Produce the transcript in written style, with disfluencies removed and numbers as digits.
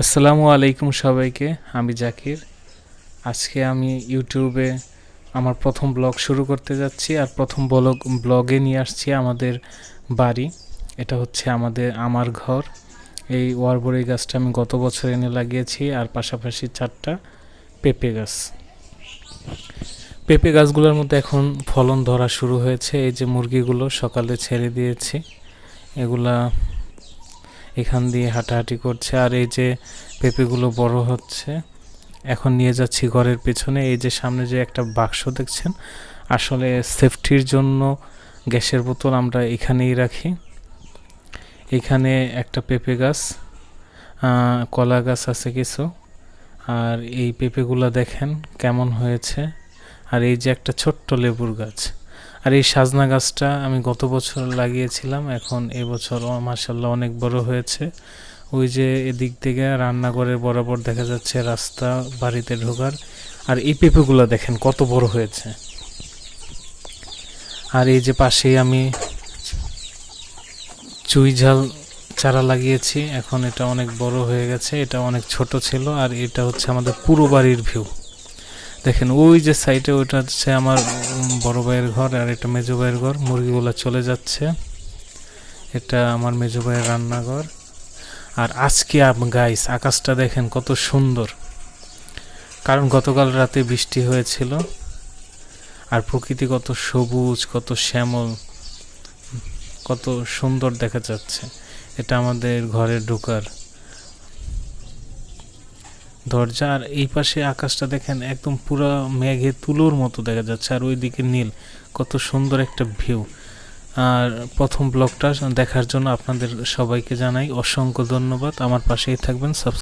আসসালামু আলাইকুম সবাইকে। আমি জাকির। আজকে আমি ইউটিউবে আমার প্রথম ব্লগ শুরু করতে যাচ্ছি, আর প্রথম ব্লগে নিয়ে আসছি আমাদের বাড়ি। এটা হচ্ছে আমার ঘর। এই ওয়ারবড়ি গাছটা আমি গত বছর এনে লাগিয়েছি, আর পাশাপাশি 4টা পেঁপে গাছ। পেঁপে গাছগুলোর মধ্যে এখন ফলন ধরা শুরু হয়েছে। এই যে মুরগিগুলো সকালে ছেড়ে দিয়েছি, এগুলা এখান দিয়ে হাঁটাহাঁটি করছে। আর এই যে পেঁপেগুলো বড় হচ্ছে, এখন নিয়ে যাচ্ছি ঘরের পেছনে। এই যে সামনে যে একটা বাক্স দেখছেন, আসলে সেফটির জন্য গ্যাসের বোতল আমরা এখানেই রাখি। এখানে একটা পেঁপে গাছ, কলা গাছ আছে কিছু। আর এই পেঁপেগুলো দেখেন কেমন হয়েছে। আর এই যে একটা ছোট্ট লেবুর গাছ। আর এই সাজনা গাছটা আমি গত বছর লাগিয়েছিলাম, এখন এবছর মাশাআল্লাহ অনেক বড় হয়েছে। ওই যে এদিক থেকে রান্নাঘরের বরাবর দেখা যাচ্ছে রাস্তা বাড়িতে ঢোকার। আর এই পেঁপেগুলো দেখেন কত বড় হয়েছে। আর এই যে পাশেই আমি চুই ঝাল চারা লাগিয়েছি, এখন এটা অনেক বড় হয়ে গেছে। এটা অনেক ছোট ছিল। আর এটা হচ্ছে আমাদের পুরো বাড়ির ভিউ। দেখেন ওই যে সাইডে, ওইটা হচ্ছে আমার বড় ভাইয়ের ঘর, আর এটা মেজো ভাইয়ের ঘর। মুরগিগুলো চলে যাচ্ছে। এটা আমার মেজো ভাইয়ের রান্নাঘর। আর আজকে গাইস আকাশটা দেখেন কত সুন্দর, কারণ গতকাল রাতে বৃষ্টি হয়েছিল। আর প্রকৃতি কত সবুজ, কত শ্যামল, কত সুন্দর দেখা যাচ্ছে। এটা আমাদের ঘরে ঢোকার দরজা। আর এই পাশে আকাশটা দেখেন একদম পুরো মেঘে তুলোর মতো দেখা যাচ্ছে। আর ওইদিকে নীল, কত সুন্দর একটা ভিউ। আর প্রথম ব্লগটা দেখার জন্য আপনাদের সবাইকে জানাই অসংখ্য ধন্যবাদ। আমার পাশেই থাকবেন।